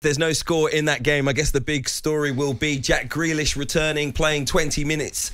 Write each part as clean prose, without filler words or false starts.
there's no score in that game. I guess the big story will be Jack Grealish returning, playing 20 minutes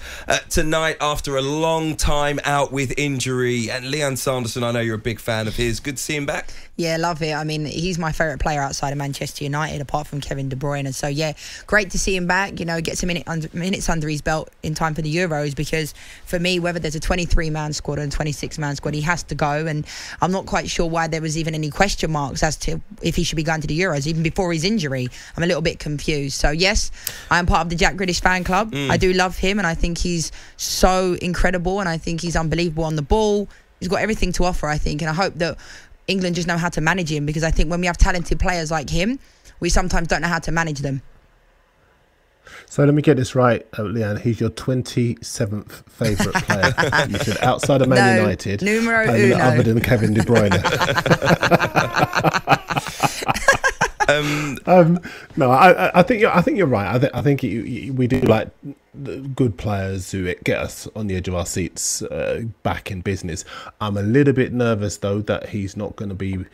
tonight after a long time out with injury. And Lianne Sanderson, I know you're a big fan of his. Good to see him back. Yeah, love it. I mean, he's my favourite player outside of Manchester United, apart from Kevin De Bruyne. And so, yeah, great to see him back. You know, get some minutes under his belt in time for the Euros, because for me, whether there's a 23-man squad or a 26-man squad, he has to go. And I'm not quite sure why there was even any question marks as to if he should be going to the Euros, even before his injury. I'm a little bit confused. So, yes, I am part of the Jack Grealish fan club. I do love him, and I think he's so incredible, and I think he's unbelievable on the ball. He's got everything to offer, I think, and I hope that England just know how to manage him, because I think when we have talented players like him, we sometimes don't know how to manage them. So let me get this right, Lianne. He's your 27th favourite player. You said outside of Man United, numero uno, other than Kevin De Bruyne. No, I think you're right. I think we do like good players who get us on the edge of our seats back in business. I'm a little bit nervous though that he's not going to be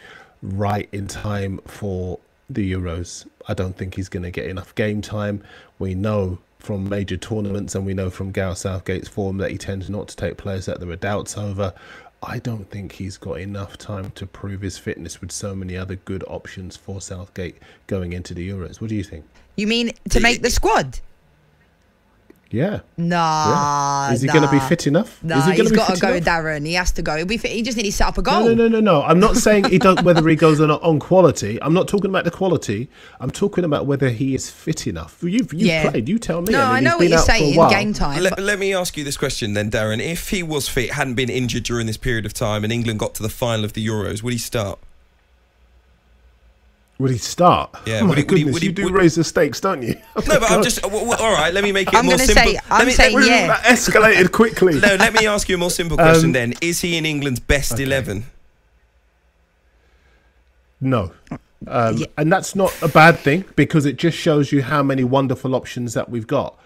right in time for the Euros. I don't think he's going to get enough game time. We know from major tournaments, and we know from Gareth Southgate's form, that he tends not to take players that there are doubts over. I don't think he's got enough time to prove his fitness with so many other good options for Southgate going into the Euros. What do you think? You mean to make the squad? Yeah. Nah. Yeah. Is he going to be fit enough? Nah, he's got to go, Darren. He has to go. He'll be fit. He just needs to set up a goal. No. I'm not saying whether he goes on quality. I'm not talking about the quality. I'm talking about whether he is fit enough. You've played. You tell me. No, I know what you're saying. Game time. Let me ask you this question then, Darren. If he was fit, hadn't been injured during this period of time, and England got to the final of the Euros, would he start? Would he start? Yeah. Oh my goodness, you do raise the stakes, don't you? Oh no, but I'm just... all right, let me make it more simple. I'm saying yeah. That escalated quickly. No, let me ask you a more simple question then. Is he in England's best 11? No. And that's not a bad thing, because it just shows you how many wonderful options that we've got.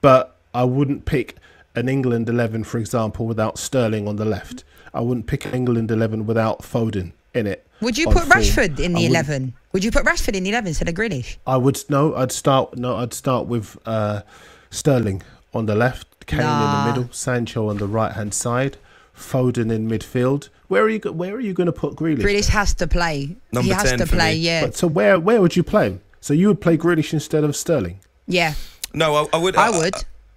But I wouldn't pick an England 11, for example, without Sterling on the left. I wouldn't pick an England 11 without Foden in it. Would you put Rashford in the 11? Would you put Rashford in the 11 instead of Grealish? I would. I'd start with Sterling on the left, Kane in the middle, Sancho on the right-hand side, Foden in midfield. Where are you going to put Grealish? Grealish has to play. Number 10 he has to play. Yeah. But so where would you play him? So you would play Grealish instead of Sterling? Yeah. No, I would. I would.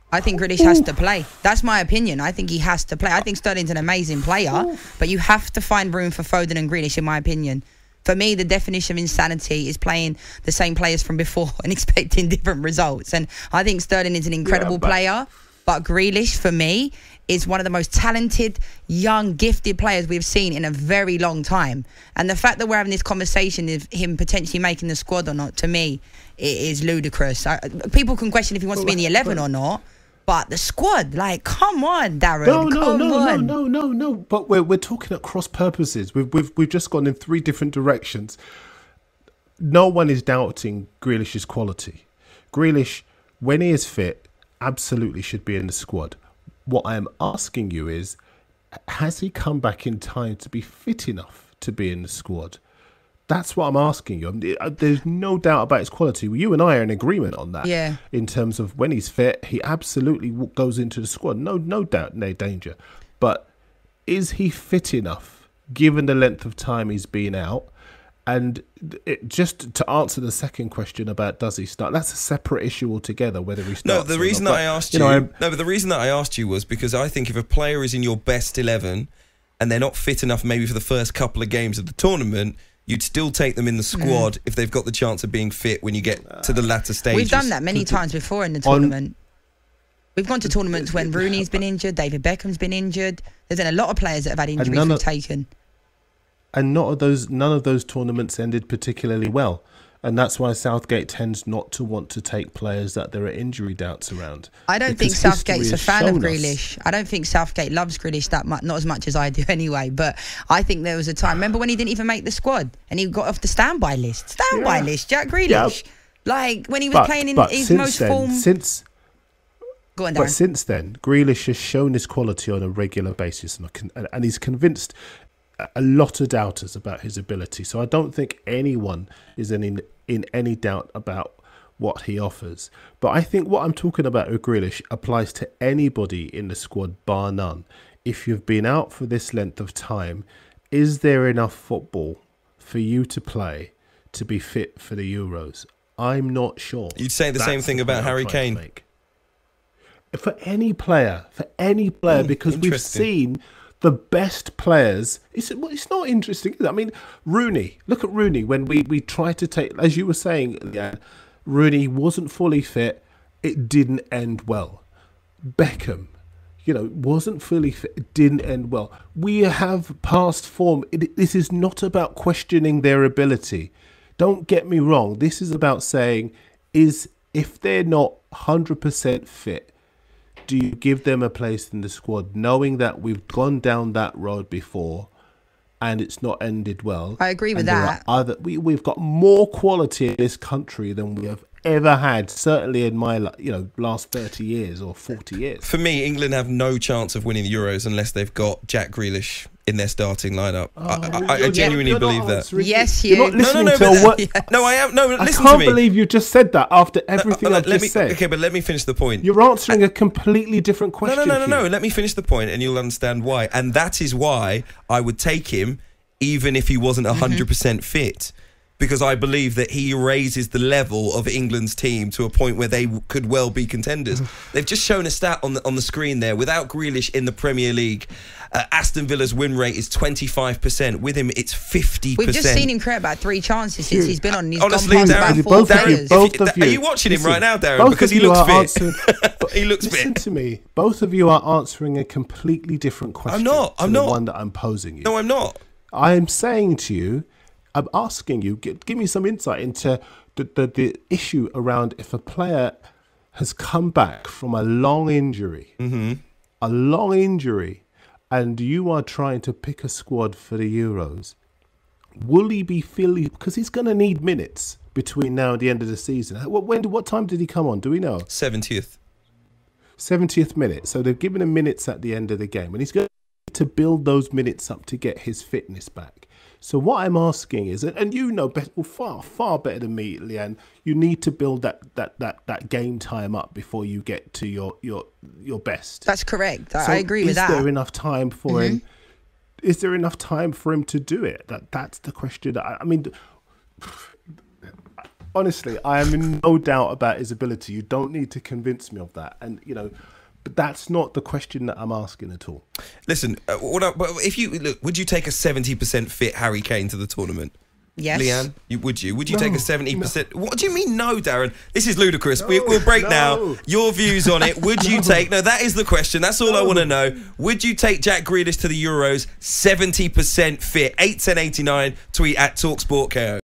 I think Grealish has to play. That's my opinion. I think he has to play. I think Sterling's an amazing player, but you have to find room for Foden and Grealish, in my opinion. For me, the definition of insanity is playing the same players from before and expecting different results. And I think Sterling is an incredible player, but Grealish, for me, is one of the most talented, young, gifted players we've seen in a very long time. And the fact that we're having this conversation of him potentially making the squad or not, to me, it is ludicrous. People can question if he wants to be in the 11 or not. But the squad, like, come on, Darren. No. But we're talking at cross purposes. We've just gone in three different directions. No one is doubting Grealish's quality. Grealish, when he is fit, absolutely should be in the squad. What I am asking you is, has he come back in time to be fit enough to be in the squad? That's what I'm asking you. There's no doubt about his quality. You and I are in agreement on that. Yeah. In terms of when he's fit, he absolutely goes into the squad. No doubt, no danger. But is he fit enough, given the length of time he's been out? And just to answer the second question about does he start, that's a separate issue altogether, whether he starts. No, the reason that I asked you, but the reason that I asked you was because I think if a player is in your best 11 and they're not fit enough maybe for the first couple of games of the tournament, you'd still take them in the squad if they've got the chance of being fit when you get to the latter stages. We've done that many times before in the tournament. We've gone to tournaments when Rooney's been injured, David Beckham's been injured. There's been a lot of players that have had injuries we've taken. And none of those tournaments ended particularly well. And that's why Southgate tends not to want to take players that there are injury doubts around. I don't think Southgate's a fan of Grealish. I don't think Southgate loves Grealish that much, not as much as I do anyway. But I think there was a time, remember when he didn't even make the squad and he got off the standby list? Standby list, Jack Grealish. Yeah. Like when he was playing in his most form. Go on, Darren. But since then, Grealish has shown his quality on a regular basis, and he's convinced a lot of doubters about his ability. So I don't think anyone is in any doubt about what he offers. But I think what I'm talking about with Grealish applies to anybody in the squad, bar none. If you've been out for this length of time, is there enough football for you to play to be fit for the Euros? I'm not sure. You'd say the same thing about Harry Kane? For any player, because we've seen the best players. It's not interesting, is it? I mean, Rooney. Look at Rooney. When we tried to take, as you were saying, Rooney wasn't fully fit. It didn't end well. Beckham, wasn't fully fit. It didn't end well. We have past form. This is not about questioning their ability. Don't get me wrong. This is about saying, if they're not 100% fit, do you give them a place in the squad, knowing that we've gone down that road before and it's not ended well? I agree with that. We've got more quality in this country than we have ever had, certainly in my last 30 years or 40 years. For me, England have no chance of winning the Euros unless they've got Jack Grealish in their starting lineup. I genuinely believe that. Yes, Hugh. You're not listening to what? Yes. No, I am. No, listen to me. I can't believe you just said that after everything I've just said. Okay, but let me finish the point. You're answering a completely different question. No. Let me finish the point and you'll understand why. And that is why I would take him even if he wasn't 100% fit. Because I believe that he raises the level of England's team to a point where they could well be contenders. They've just shown a stat on the screen there. Without Grealish in the Premier League, Aston Villa's win rate is 25%. With him, it's 50%. We've just seen him create about 3 chances since he's been on. He's honestly, gone past Darren, about 4 players. both of you. Are you watching him right now, Darren? Because he looks fit. He looks fit. Listen to me. Both of you are answering a completely different question. I'm not. The one that I'm posing you. No, I'm not. I am saying to you, I'm asking you, give me some insight into the issue around if a player has come back from a long injury, and you are trying to pick a squad for the Euros. Will he be feeling, because he's going to need minutes between now and the end of the season. What time did he come on? Do we know? 70th minute. So they've given him minutes at the end of the game, and he's going to build those minutes up to get his fitness back. So what I'm asking is, and you know far better than me, Lianne, you need to build that game time up before you get to your best. That's correct. I agree with that. Is there enough time for him? Is there enough time for him to do it? That's the question. I mean, honestly, I am in no doubt about his ability. You don't need to convince me of that. And but that's not the question that I'm asking at all. Listen, if you look, would you take a 70% fit Harry Kane to the tournament? Yes. Leanne, would you take a 70%? No. What do you mean no, Darren? This is ludicrous. We'll break now. Your views on it. Would you take... No, that is the question. That's all I want to know. Would you take Jack Grealish to the Euros 70% fit? 81089, tweet at talkSPORT KO.